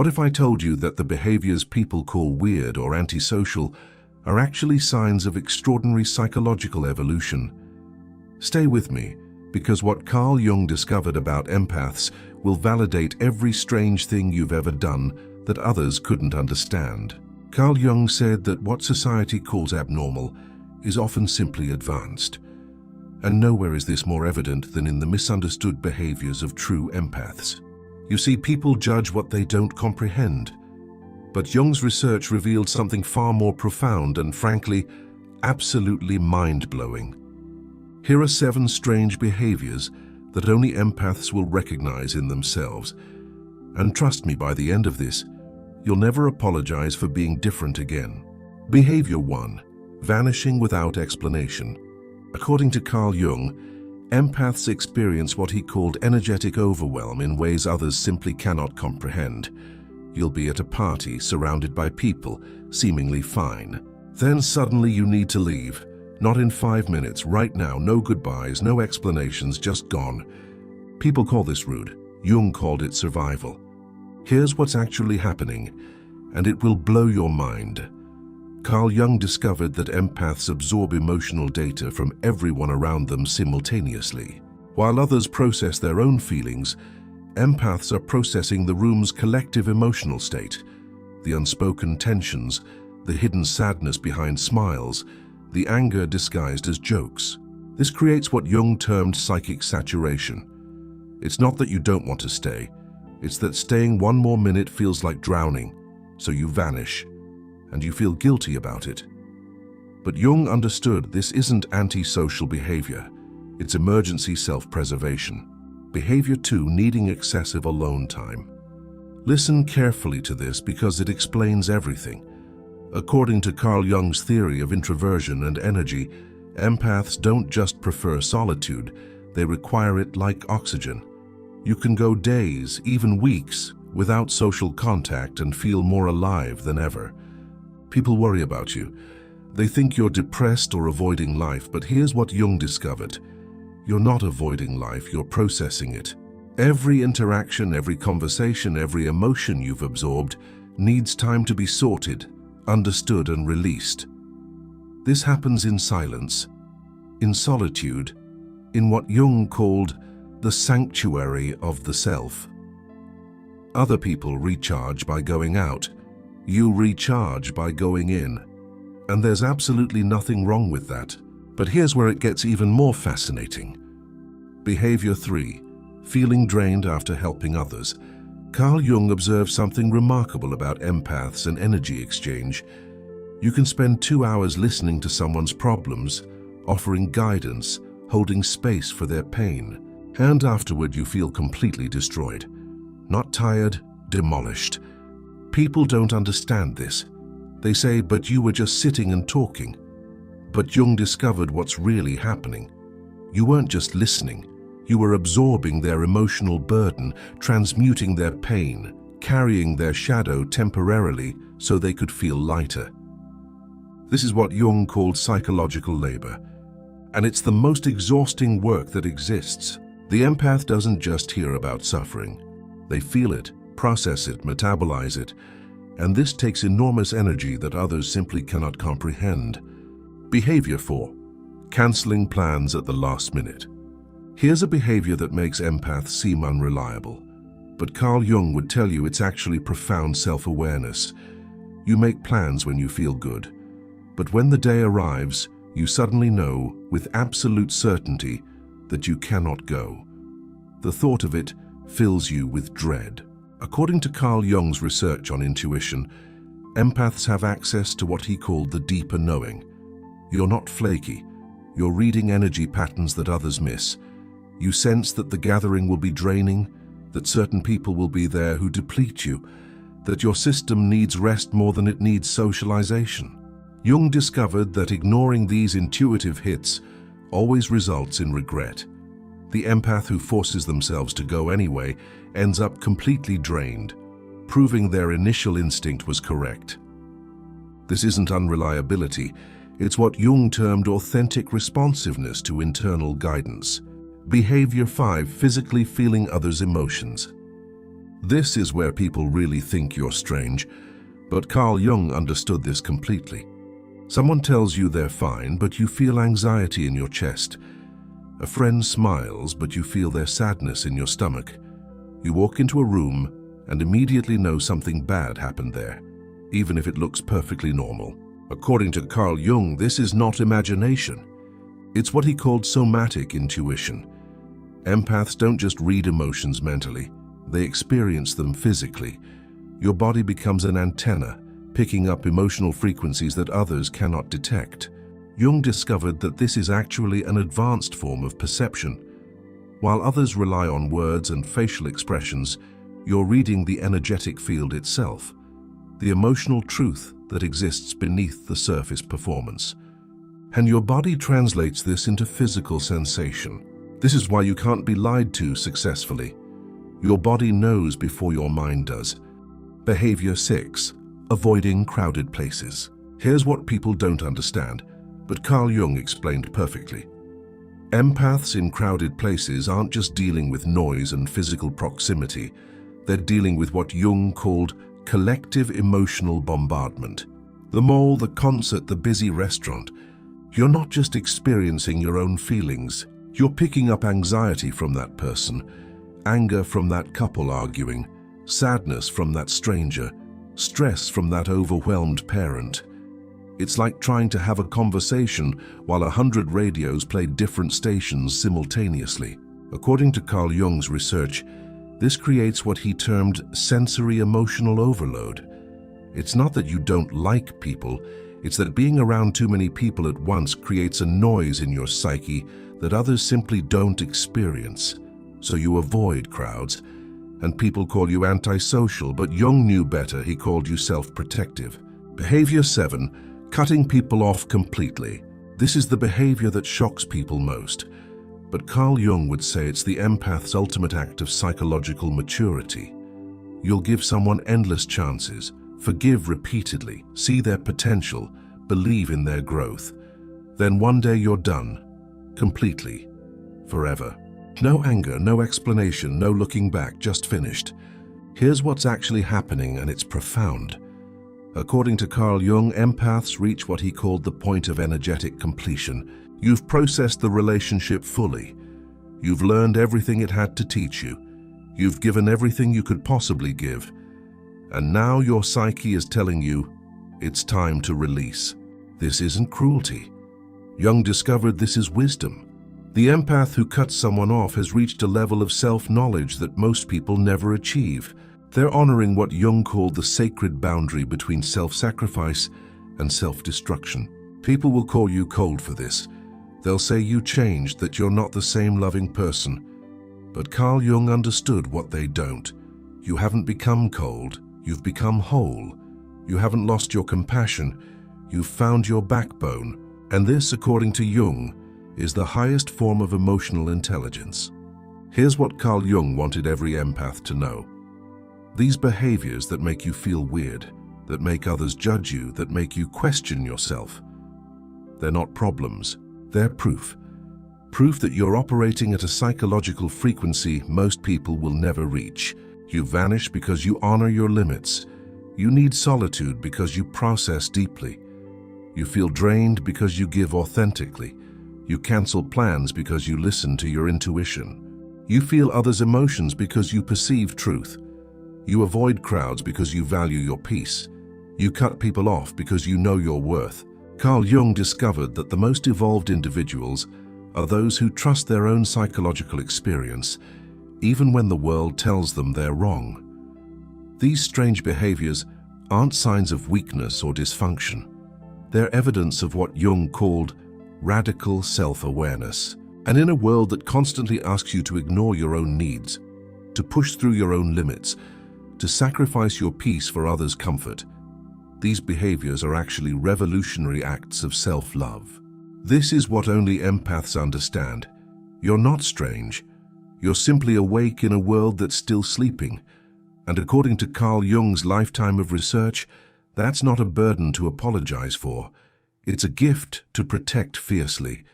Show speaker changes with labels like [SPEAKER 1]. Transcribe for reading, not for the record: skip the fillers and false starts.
[SPEAKER 1] What if I told you that the behaviors people call weird or antisocial are actually signs of extraordinary psychological evolution? Stay with me, because what Carl Jung discovered about empaths will validate every strange thing you've ever done that others couldn't understand. Carl Jung said that what society calls abnormal is often simply advanced. And nowhere is this more evident than in the misunderstood behaviors of true empaths. You see, people judge what they don't comprehend. But Jung's research revealed something far more profound and, frankly, absolutely mind-blowing. Here are 7 strange behaviors that only empaths will recognize in themselves. And trust me, by the end of this, you'll never apologize for being different again. Behavior 1. Vanishing without explanation. According to Carl Jung, empaths experience what he called energetic overwhelm in ways others simply cannot comprehend. You'll be at a party surrounded by people, seemingly fine. Then suddenly you need to leave. Not in 5 minutes, right now, no goodbyes, no explanations, just gone. People call this rude. Jung called it survival. Here's what's actually happening, and it will blow your mind. Carl Jung discovered that empaths absorb emotional data from everyone around them simultaneously. While others process their own feelings, empaths are processing the room's collective emotional state, the unspoken tensions, the hidden sadness behind smiles, the anger disguised as jokes. This creates what Jung termed psychic saturation. It's not that you don't want to stay, it's that staying 1 more minute feels like drowning, so you vanish, and you feel guilty about it. But Jung understood this isn't antisocial behavior, it's emergency self-preservation. Behavior 2, needing excessive alone time. Listen carefully to this because it explains everything. According to Carl Jung's theory of introversion and energy, empaths don't just prefer solitude, they require it like oxygen. You can go days, even weeks, without social contact and feel more alive than ever. People worry about you. They think you're depressed or avoiding life, but here's what Jung discovered. You're not avoiding life, you're processing it. Every interaction, every conversation, every emotion you've absorbed needs time to be sorted, understood and released. This happens in silence, in solitude, in what Jung called the sanctuary of the self. Other people recharge by going out. You recharge by going in. And there's absolutely nothing wrong with that. But here's where it gets even more fascinating. Behavior 3. Feeling drained after helping others. Carl Jung observed something remarkable about empaths and energy exchange. You can spend 2 hours listening to someone's problems, offering guidance, holding space for their pain, and afterward you feel completely destroyed. Not tired, demolished. People don't understand this. They say, but you were just sitting and talking. But Jung discovered what's really happening. You weren't just listening. You were absorbing their emotional burden, transmuting their pain, carrying their shadow temporarily so they could feel lighter. This is what Jung called psychological labor. And it's the most exhausting work that exists. The empath doesn't just hear about suffering. They feel it, process it, metabolize it. And this takes enormous energy that others simply cannot comprehend. Behavior 4. Canceling plans at the last minute. Here's a behavior that makes empaths seem unreliable. But Carl Jung would tell you it's actually profound self-awareness. You make plans when you feel good. But when the day arrives, you suddenly know with absolute certainty that you cannot go. The thought of it fills you with dread. According to Carl Jung's research on intuition, empaths have access to what he called the deeper knowing. You're not flaky. You're reading energy patterns that others miss. You sense that the gathering will be draining, that certain people will be there who deplete you, that your system needs rest more than it needs socialization. Jung discovered that ignoring these intuitive hits always results in regret. The empath who forces themselves to go anyway ends up completely drained, proving their initial instinct was correct. This isn't unreliability, it's what Jung termed authentic responsiveness to internal guidance. Behavior 5. Physically feeling others' emotions. This is where people really think you're strange, but Carl Jung understood this completely. Someone tells you they're fine, but you feel anxiety in your chest. A friend smiles, but you feel their sadness in your stomach. You walk into a room and immediately know something bad happened there, even if it looks perfectly normal. According to Carl Jung, this is not imagination. It's what he called somatic intuition. Empaths don't just read emotions mentally, they experience them physically. Your body becomes an antenna, picking up emotional frequencies that others cannot detect. Jung discovered that this is actually an advanced form of perception. While others rely on words and facial expressions, you're reading the energetic field itself, the emotional truth that exists beneath the surface performance. And your body translates this into physical sensation. This is why you can't be lied to successfully. Your body knows before your mind does. Behavior 6. Avoiding crowded places. Here's what people don't understand, but Carl Jung explained perfectly. Empaths in crowded places aren't just dealing with noise and physical proximity. They're dealing with what Jung called collective emotional bombardment. The mall, the concert, the busy restaurant. You're not just experiencing your own feelings. You're picking up anxiety from that person, anger from that couple arguing, sadness from that stranger, stress from that overwhelmed parent. It's like trying to have a conversation while 100 radios play different stations simultaneously. According to Carl Jung's research, this creates what he termed sensory emotional overload. It's not that you don't like people, it's that being around too many people at once creates a noise in your psyche that others simply don't experience. So you avoid crowds, and people call you antisocial, but Jung knew better. He called you self-protective. Behavior 7, cutting people off completely. This is the behavior that shocks people most. But Carl Jung would say it's the empath's ultimate act of psychological maturity. You'll give someone endless chances, forgive repeatedly, see their potential, believe in their growth. Then one day you're done. Completely. Forever. No anger, no explanation, no looking back, just finished. Here's what's actually happening, and it's profound. According to Carl Jung, empaths reach what he called the point of energetic completion. You've processed the relationship fully. You've learned everything it had to teach you. You've given everything you could possibly give. And now your psyche is telling you, it's time to release. This isn't cruelty. Jung discovered this is wisdom. The empath who cuts someone off has reached a level of self-knowledge that most people never achieve. They're honoring what Jung called the sacred boundary between self-sacrifice and self-destruction. People will call you cold for this. They'll say you changed, that you're not the same loving person. But Carl Jung understood what they don't. You haven't become cold, you've become whole. You haven't lost your compassion, you've found your backbone. And this, according to Jung, is the highest form of emotional intelligence. Here's what Carl Jung wanted every empath to know. These behaviors that make you feel weird, that make others judge you, that make you question yourself, they're not problems, they're proof. Proof that you're operating at a psychological frequency most people will never reach. You vanish because you honor your limits. You need solitude because you process deeply. You feel drained because you give authentically. You cancel plans because you listen to your intuition. You feel others' emotions because you perceive truth. You avoid crowds because you value your peace. You cut people off because you know your worth. Carl Jung discovered that the most evolved individuals are those who trust their own psychological experience, even when the world tells them they're wrong. These strange behaviors aren't signs of weakness or dysfunction. They're evidence of what Jung called radical self-awareness. And in a world that constantly asks you to ignore your own needs, to push through your own limits, to sacrifice your peace for others' comfort, these behaviors are actually revolutionary acts of self-love. This is what only empaths understand. You're not strange. You're simply awake in a world that's still sleeping. And according to Carl Jung's lifetime of research, that's not a burden to apologize for. It's a gift to protect fiercely.